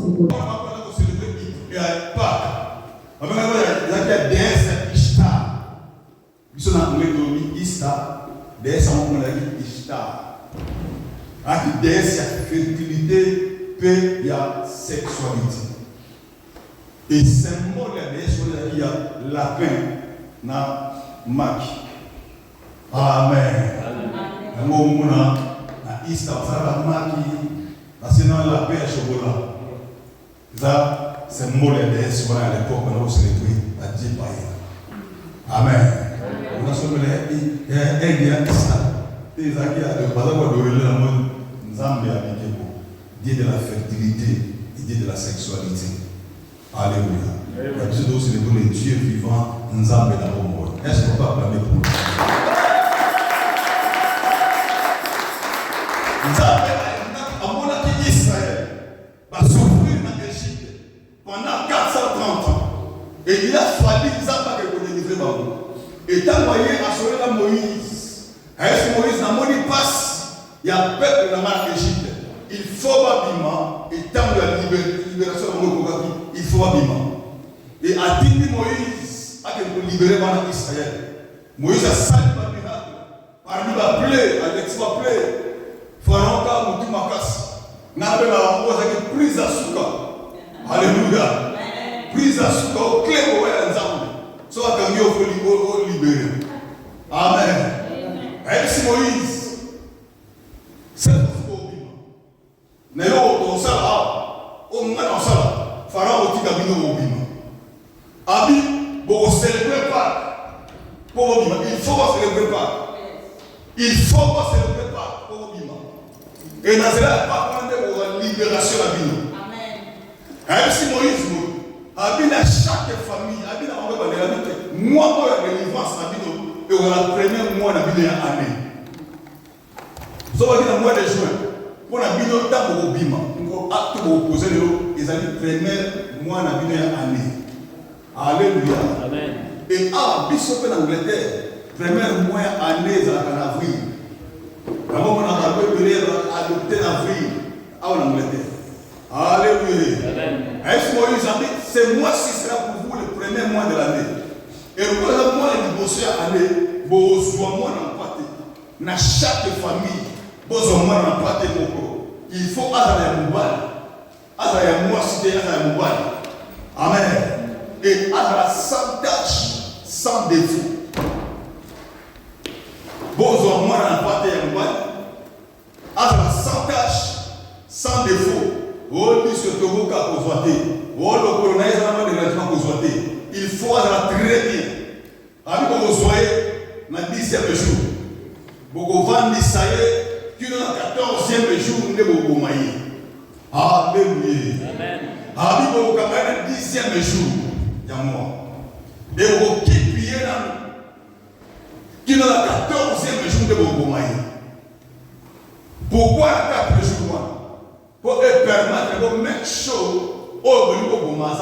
sikukuu. Déesse fertilité, paix et sexualité. Et symbole de déesse, il y a lapin na maki. Amen. Amen. Na Easter, ça la maki, parce que dans la paix à chocolat. Ça, symbole de déesse, à l'époque, on a célébré à Dieu païen. Amen. On a célébré Easter. Et ça qui a de Badaba de la mode. Dieu de la fertilité et Dieu de la sexualité. Alléluia. Dieu doit célébrer les dieux vivants. Nzambe na bombo. Est-ce qu'on peut acclamer pour lui? Nzambe a monarque Israël va souffrir dans l'Égypte pendant 430 ans. Et il a fallu Nzambe que délivrer Babou. Et t'as envoyé à sauver la Moïse. Est-ce que Moïse n'a pas dit passe? Il y a un peuple dans l'Égypte. Il faut bâtiment. Et tant de la libération de Moïse, il faut bâtiment. Et à dit Moïse, a été libéré par Israël. Moïse a sali par miracle. Parmi la plaie, Alex va plaie. Pharaon a mouti makas. N'a pas la rose avec prise à souka. Alléluia. Prise à souka au clé au ensemble. Soit quand il faut libérer. Amen. Merci Moïse. C'est ce qu'on dit. On sala, on a sala. Pharaon a dit qu'il y a un bima. Abi, pour célébrer pas. Pour bima, il faut pas célébrer pas. Il faut pas célébrer pas. Pour bima. Et dans cela, pas prendre pour la libération de la bima. Amen. Même si Moïse, Abi dans chaque famille, Abi dans mon peuple, moi pour la délivrance de la bima, et on a la première mois de la bima année. Vous avez dit dans le mois de juin, pour la bino temps pour bima, pour acte pour opposer l'eau, ils ont dit premier mois de la bino année. Alléluia. Amen. Et à Bishop en Angleterre, premier mois année en avril. D'abord on a adopté en avril en Angleterre. Alléluia. Amen. Est-ce que Moïse a dit ce mois-ci sera pour vous le premier mois de l'année. Et le premier mois de l'année, vous avez dans chaque famille. Il faut Azaya Moubal. Azaya Mouassité, Azaya Moubal. Amen. Et Azaya sans tâche, sans défaut. Bozo Moubal n'a pas été Moubal. Azaya sans tâche, sans défaut. Oh, puisque Togo a consoité. Oh, le colonel a consoité. Il faut Azaya très bien. Avec vous soyez dans le 10e jour. Vous vendez ça y est. Qui est dans le 14e jour de Bogomaï. Alléluia. Amen. Abi Bogomaï, le 10e jour. Yamwa. Et vous qui priez dans qui est dans le 14e jour de Bogomaï. Pourquoi le 4 jours? Pour permettre de mettre chaud au Bogomaï.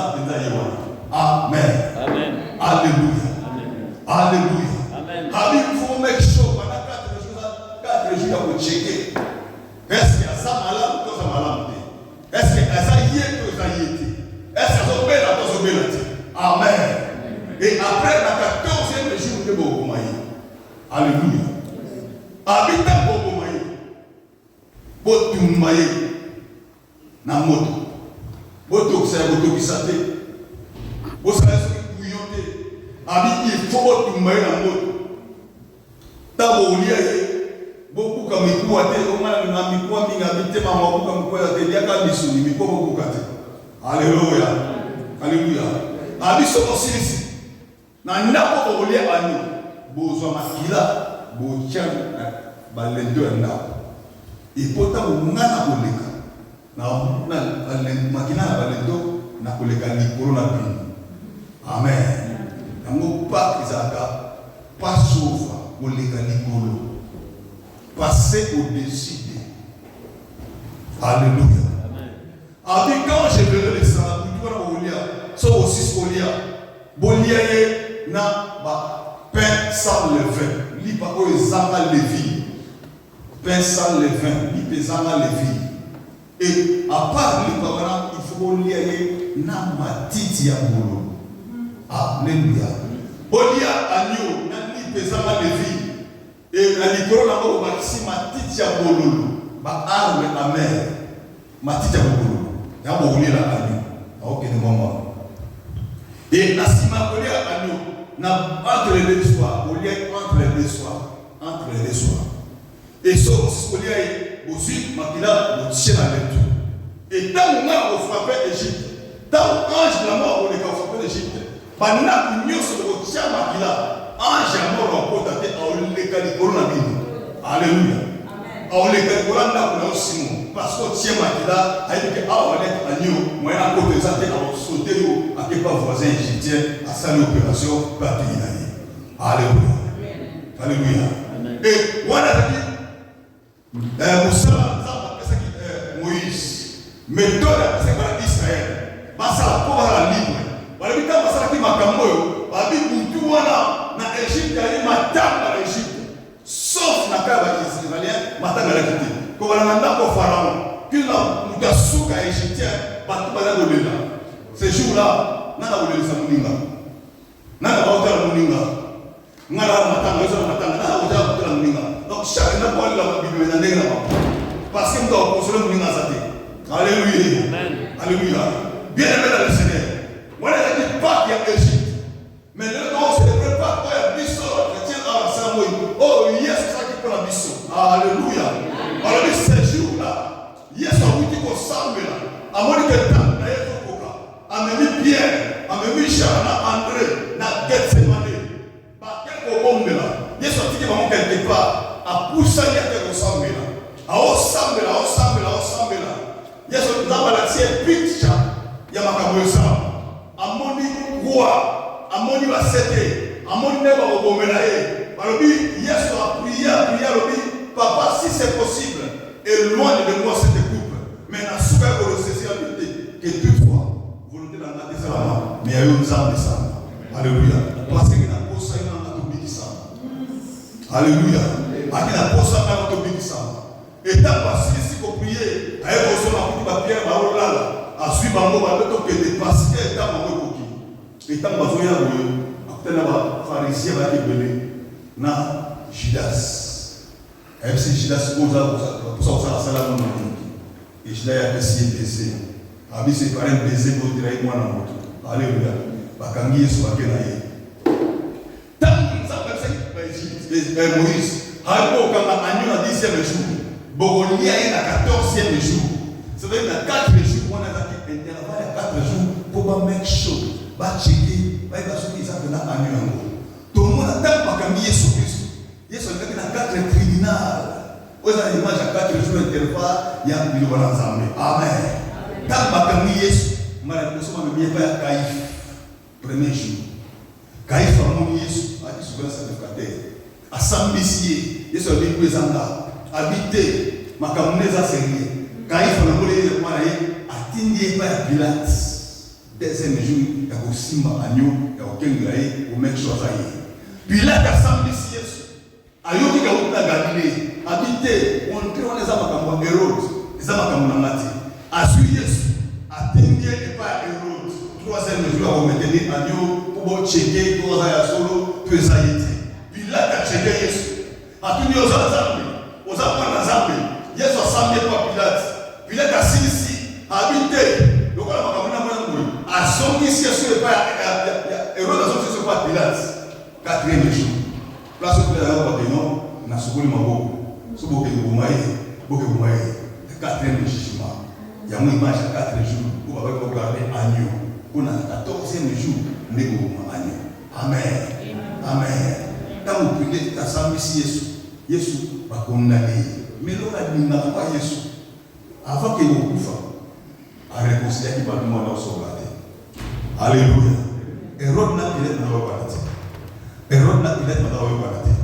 Amen. Amen. Alléluia. Amen. Alléluia. Amen. Abi, il faut mettre chaud pendant 4 jours pour checker. Est-ce qu'il y a ça malade ou ça malade? Est-ce qu'il y a ça yé ou ça yé? Est-ce qu'il y a ça belle ou ça belle? Amen. Et après la 14e jour de Bogomaï. Alléluia. Habitant Bogomaï. Botumbaye. Na moto. Boto c'est boto bisate. Boto c'est bouillonté. Habite il faut botumbaye na moto. Tabo uliaye. Beaucoup comme il faut être au moins na mikwa minga bitema beaucoup comme quoi te diaka bisuni mikwa beaucoup kate. Alléluia. Alléluia. Abiso osisi. Na ndako olia ani. Bozo makila bochan balendo ndako. Ipota ngana koleka. Na makina balendo na koleka likolo na bino. Amen. Nango pa izaka pas souffre koleka likolo. Passer au-dessus d'eux. Alléluia. Amen. Quand je verrai les salades, tu vas au lia, soit aussi au lia. Bolia na ba pain sans levain. Li pa o ezanga levi. Pain sans levain, li pe ezanga levi. Et à part li pa wana, il folia na matiti ya bolo. Alléluia. Bolia agneau na ni pesama levi. Et na likolo na ko bakisi matiti ya bolo. Ba arme amer. Matiti ya bolo. Ya bolia la agneau. OK ni maman. Et na sima bolia agneau na entre les deux soirs, bolia entre les deux soirs, entre les deux soirs. Et ça aussi bolia aussi makila le tien à l'être. Et tant on a frappé l'Égypte, tant ange de la mort on est frappé l'Égypte. Pendant que nous sommes au tien makila, ange à mort on peut tenter à les calicolo na bino. Alléluia. À les calicolo na kuna Simon. Parce que tien makila a dit que on est agneau, moi à côté ça à sauter à que pas voisin égyptien à sa opération pas payer. Alléluia. Alléluia. Et voilà Moïse, méthode à Israël, basa pour la libre. Voilà, mais quand basa qui m'a camoyo, babi boutou wana na Égypte ali matanga na Égypte. Sauf na kaba Israélien, matanga la kiti. Ko wana nanda ko pharaon, kila mutasuka égyptien, batu bana dolela. Ce jour-là, nana bolele sa muninga. Nana ba otala muninga. Ngala matanga zo matanga, nana otala muninga. Donc chacun n'a pas la Bible dans les parce que nous devons construire une maison. Alléluia. Alléluia. Bien aimé dans le Seigneur. Moi, je ne dis pas qu'il y a Égypte. Mais le nom, c'est le pas qu'il y a Bissau. Chrétien à Samoï. Oh, yes, c'est ça qui prend la Bissau. Alléluia. Alors, ce jour-là, yes, on vous dit qu'on semble là. À mon état, il y a un coca. À mes Pierre, à mes Jean, à André, à Gethsemane. Par quel bombe là? Yes, on dit qu'il va manquer quelque part. A poussé à te ressembler là. A ressembler là. Yeso nzamba la tie picture ya makambo ça. Amoni roi, amoni ba sete, amoni ne ba obomela e. Balobi Yesu a prié lobi papa si c'est possible éloigne de moi cette coupe. Mais na souka ko le saisir habité que toutefois volonté dans la désalama mais ayo nzamba ça. Alléluia. Parce que na kosa ina na tobiki ça. Alléluia. Akina posa na tobiki sana. Et tant que si ko prier, aye ko so na kuti ba pierre ba olala, a sui bango ba to ke de parce que tant bango koki. Et tant ba zoya boyo, akutana ba pharisien ba ke belé na Judas. Aye si Judas oza pour ça sala no koki. Et Judas a baiser. Abi se parent baiser pour tirer moi na moto. Alléluia. Ba kangi Yesu ba ke na ye. Tant ça ba se Moïse Hapo kama agneau na 10e jour, Bogolia est na 14e jour. Ça veut dire na 4 jours, on a dit intervalle à 4 jours pour ba make sure, ba checker, ba soki ça na agneau yango. Tout le monde attend pas comme Yesu Christ. Yesu est na 4 tribunal. Aux images à 4 jours intervalle, il y a bilo bana nzambe. Amen. Tant pas comme Yesu, mala kusoma bien pas Caïphe. Premier jour. Caïphe a mon Yesu, a dit souvent ça le cadre. Asambisier, Yesu a dit présenta, habité, makamuneza sérieux. Caïphe na molé kwa naye atindi pa ya Pilate. Deuxième jour, ya kosimba agneau, ya kokenga ye, ko make sure ça y. Pilate asambisier Yesu. Ayoki ka uta Galilée, habité, on crée les amakambo Hérode, les amakambo na mati. Asu Yesu, atindi pa Hérode. Troisième jour, on mettait agneau pour checker pour ya solo pesayité. Pilate a checké Yesu. A tout dit aux enfants de Zambé. Yesu a samé par Pilate. Pilate a silisi, a habité. Donc, on a a son ici sur le pas. Hérode a son sur le Pilate. 4e jour. Place où il y a un bâtiment, on a secoué le mabou. Ce beau que vous voyez, le 4e jugement. Il y a une image à 4 jours. Vous avez regardé agneau. On a 14e jour, on est agneau. Amen. Amen. Quand vous priez, tu as senti Yesu. Yesu va condamner. Mais l'on n'a pas Yesu. Avant qu'il vous couche, à réconcilier qui va nous demander au sauvegarder. Alléluia. Hérode n'a pas été dans le paradis. Hérode n'a pas été dans le paradis.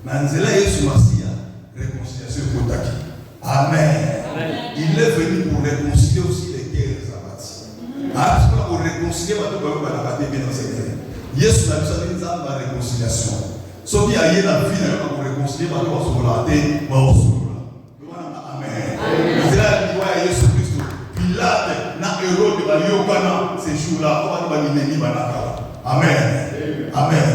Nanzela Yesu Masia, réconciliation pour Taki. Amen. Il est venu pour réconcilier aussi les guerres abattues. Parce que pour réconcilier, on va abattre bien dans ces guerres. Yesu n'a pas dit ça par réconciliation. Sauf qu'il y a la vie pour réconcilier, on va se relater, on va se relater. Amen. C'est là qu'il y a Jésus Christ. Pilate na héros de Baliokana ces jours-là. On va nous banaka. Amen. Amen.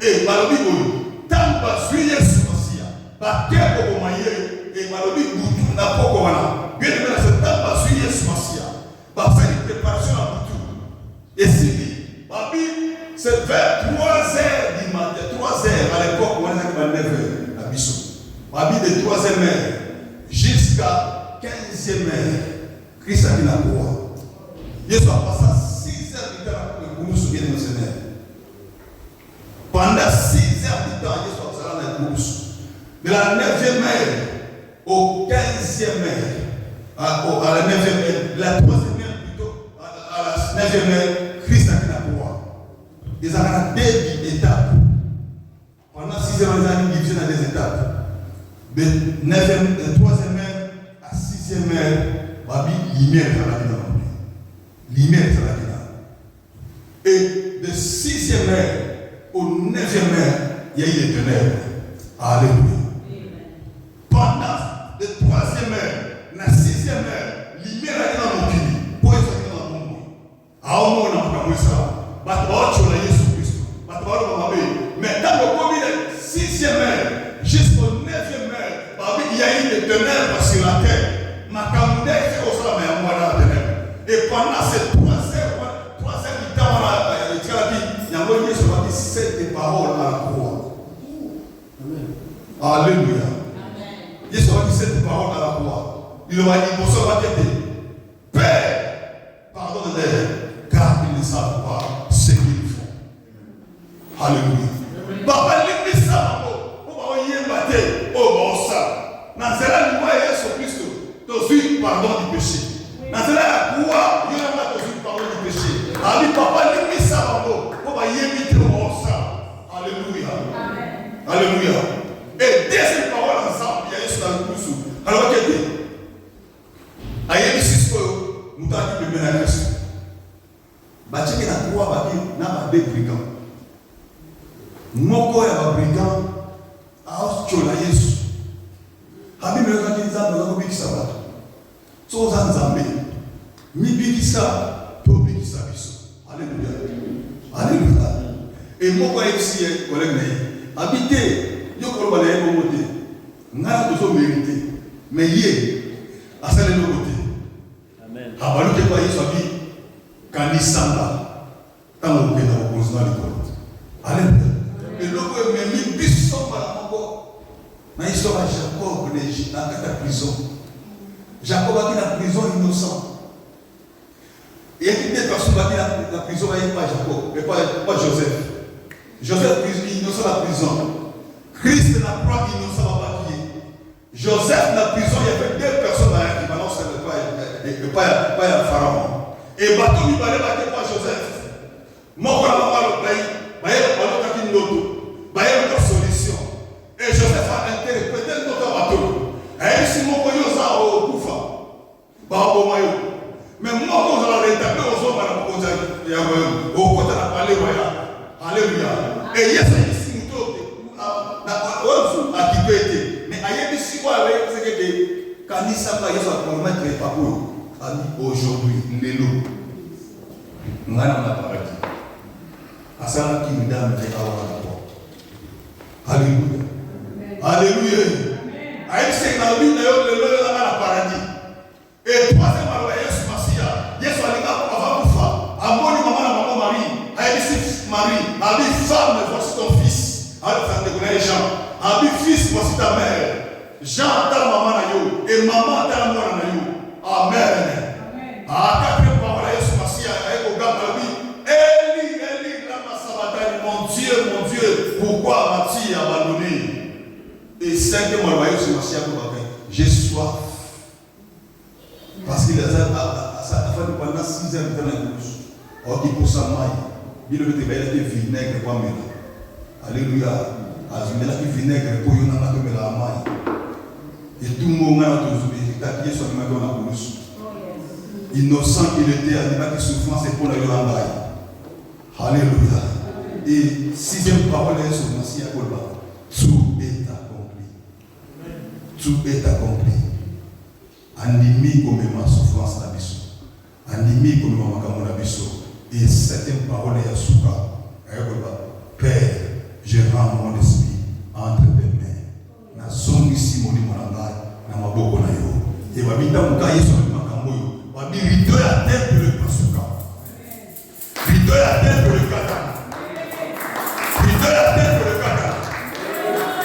Et Balobi Boy, tant que suivre ce Messia, parce que pour moyen et Balobi Boutou n'a pas comment. Bien aimé, c'est tant que suivre ce Messia, pour faire une préparation à Boutou. Et c'est Babi, c'est vers 3 heures du matin, 3 heures à l'époque où on est à 9 heures à Bissau. Babi de 3e heure jusqu'à 15e heure, Christ a dit la croix. Jésus a passé 6 heures du temps pour nous souvenir de nos Seigneurs. Pendant 6 heures du temps, Jésus a passé dans la course. De la 9e heure au 15e heure, à la 9e heure, la 3e heure plutôt, à la 9e heure, Christ a dit la croix. Ils ont 2 étapes. Pendant 6 heures, ils ont divisé dans 2 étapes. De 3e heure à 6e heure, Babi, lumière dans la vie. Lumière dans la vie. Et de 6e heure au 9e heure, il y a eu les ténèbres. Alléluia. Pendant de 3e heure, la 6e heure, lumière dans mon pays. Pour être dans mon monde. À au monde, on a fait ça. Mais dans le premier 6e heure jusqu'au 9e heure, il y a eu des ténèbres sur la terre. Et pendant ces 3 heures du temps, il y a envoyé sur cette parole à la croix. Alléluia. Jésus a dit cette parole à la croix. Il va dire, bonsoir, va dire, Père, pardonne-les, car ils ne savent pas ce qu'ils font. Alléluia. Papa, l'ennemi ça, on va y battre. Oh, bon, ça. Dans cela, nous voyons Jésus-Christ, tu pardon du péché. Dans cela, la croix, il y a un pardon du péché. Allez, papa, l'ennemi ça, on va y éviter oh, ça. Alléluia. Alléluia. Et dès ces paroles ensemble, il y a Jésus dans le pouce. Alors, qu'est-ce que c'est? Aïe, ici, nous t'avons dit de bien à Christ. Bâtir la croix, n'a pas de brigands. Moko ya brigand a chola Yesu. Habi me kanisa na bikisa ba. So zanzambe. Mi bikisa to bikisa biso. Alléluia. Alléluia. Et moko ya ici collègue né. Habité yo ko ba na mo moté. Ngara to so mérité. Mais yé a sale no côté. Amen. Habalu ke pa Yesu abi kanisa ba. Tango ke na ko zona liko. Alléluia. Et l'autre est mis bisson par la mort. Mais il sera Jacob dans la prison. Jacob a dit la prison innocent. Et il y a des personnes qui ont dit la prison, il n'y a pas Jacob, mais pas Joseph. Joseph innocent la prison. Christ n'a pas innocent la papier. Joseph la prison, il y avait 2 personnes qui balancent le pas le pharaon. Et bateau lui parlait pas Joseph. Moi, on va voir le pays. Il y a une solution. Et Joseph a interprété notre bateau. Et si mon coyote a au Koufa, mais moi, quand on a rétabli aux hommes, au côté de la parole, alléluia. Et il y a ici, à qui peut être. Mais il y a ici, quand il s'en va, il va promettre les papous. Aujourd'hui, l'élo. Nous avons la parole. Asana qui nous donne les paroles. Alléluia. Alléluia. Aïe, c'est dans le but de la paradis. Et 3e alors, Yesu Massia. Yesu alika avant Koufa. Amoni maman Marie. Aïe, c'est Marie. Abi femme, voici ton fils. Alors, ça te connaît les gens. Abi fils, voici ta mère. Jean attend maman Nayo. Et maman attend maman Nayo. Amen. À 4e parole, Yesu Massia. Aïe, au gars de la vie. Élie, lama sabatani. Mon Dieu, pourquoi m'as-tu abandonné? Et 5e parole, Yesu Massia. J'ai soif. Parce qu'il a fait pendant 6 heures dans la bouche. Or, il faut s'en maille. Il a été vinaigre pour moi. Alléluia. Il a été vinaigre pour moi. Et tout le monde a été sur le dans la bouche. Innocent qu'il était, il n'a pas de souffrance et pour la Yolanda. Alléluia. Et 6e parole est sur le Messie à Kolba. Tout est accompli. Tout est accompli. Animi comme ma souffrance la mission. Nandimi comme maman na biso. Et cette parole est à souka. Père, je rends mon esprit entre tes mains. Na zongi simoni monanga na maboko na yo. Et babita muka yeso makambo yo. Babi rideau ya temple le pasuka. Rideau ya temple le kata. Rideau ya temple le kata.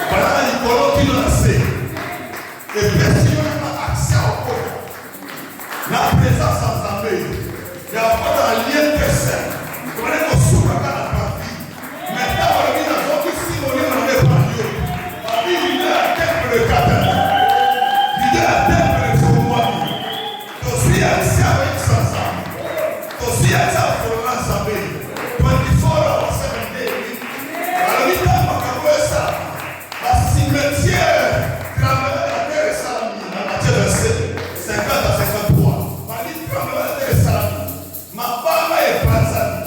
Voilà les colons qui l'ont lancé. Et personne n'a accès au corps. La présence en Zambé. Il y a pas de lien de saint. Vous allez au souka dans la partie. Maintenant, on a mis dans votre simoni on a pas Dieu. Babi rideau ya temple le kata. Rideau ya temple le fomoi. Aussi accès avec Sansa. Aussi accès à Florence Zambé. 24 hours, 7 days. Alors, il y a la cimetière grammaire de la terre Salami, dans Matthieu verset 50 à 53. Mali grammaire de la terre Salami. Ma femme est Pazani.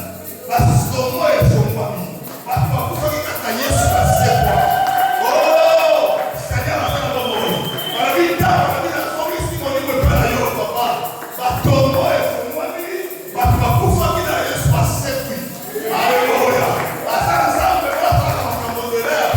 La stomo est Fomami. Ma femme, vous savez quand il y a Yesu à c'est quoi? Oh, Seigneur, la femme de mon. Voilà, vite, la famille, si mon niveau est pas là, yo, papa. Ma stomo est Fomami. Ma femme, vous savez qu'il y a Yesu à c'est quoi? Alléluia. La femme, ça me va pas dans le monde de l'air.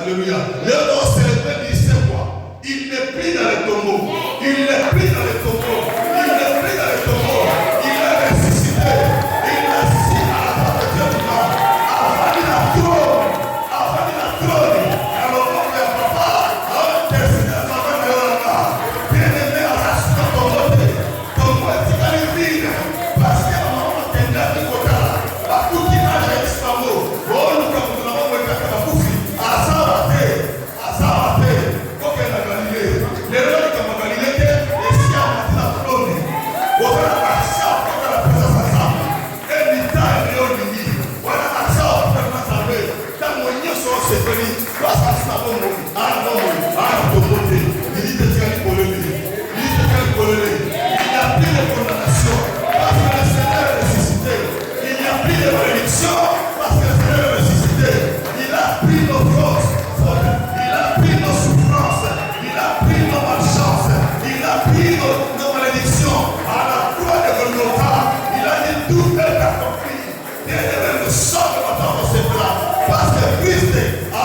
Alléluia. Leur nom célébrait, il sait quoi? Il n'est plus dans les tombeaux. Il n'est plus dans les tombeaux. Il n'est plus dans les tombeaux. Il est ressuscité. Il est assis à la table de Dieu vivant. Avant de la trône. Avant de la trône. Alors, mon père, papa, un destination avec le Yola. Bien-aimé, à la suite de ton côté. Ton côté, tu as vide. Parce que maman t'aidait du côté là. La coupe qui n'a jamais Istanbul. Oh, nous, comme nous l'avons vu, à la coupe. Parce que Christ a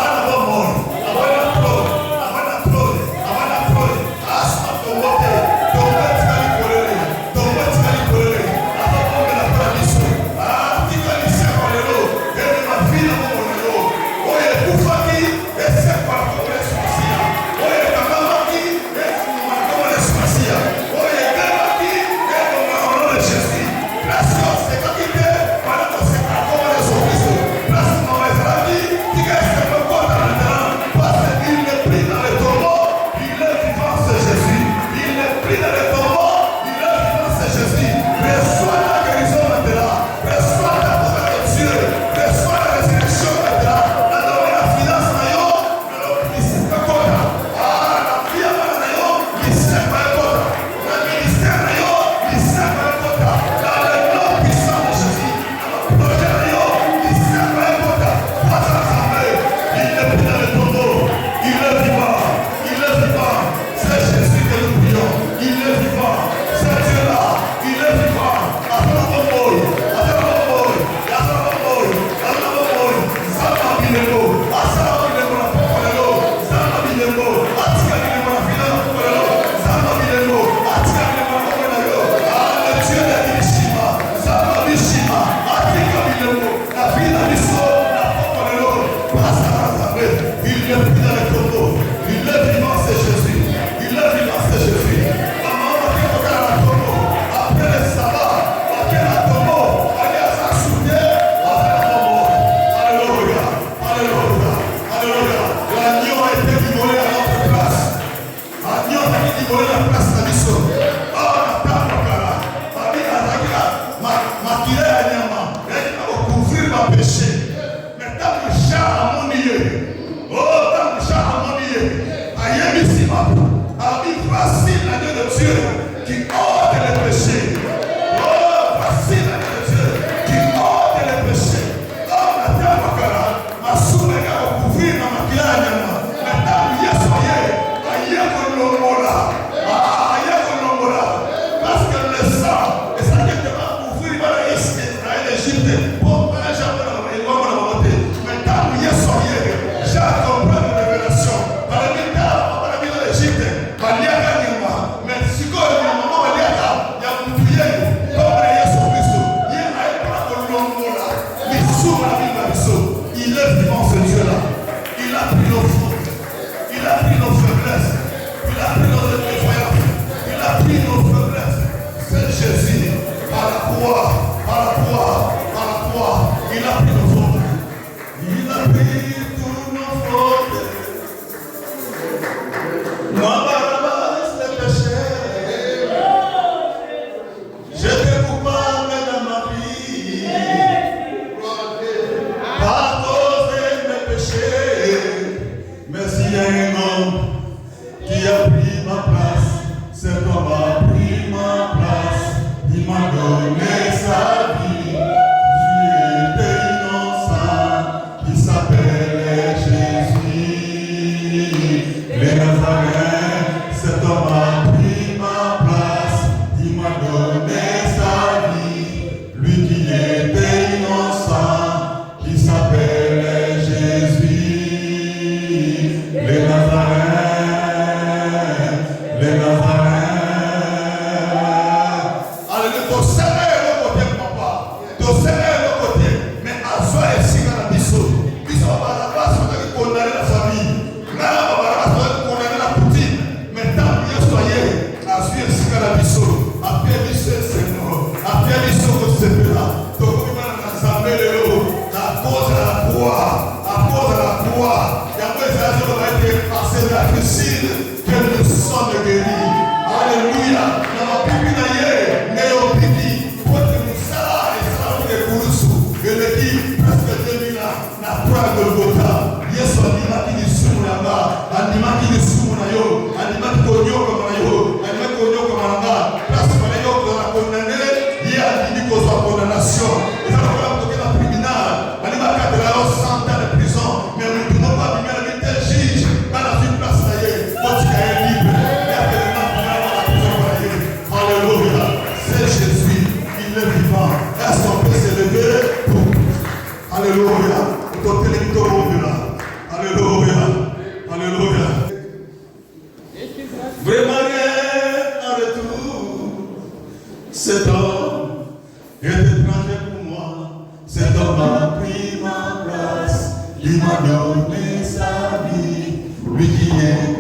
Il m'a donné sa vie, lui qui est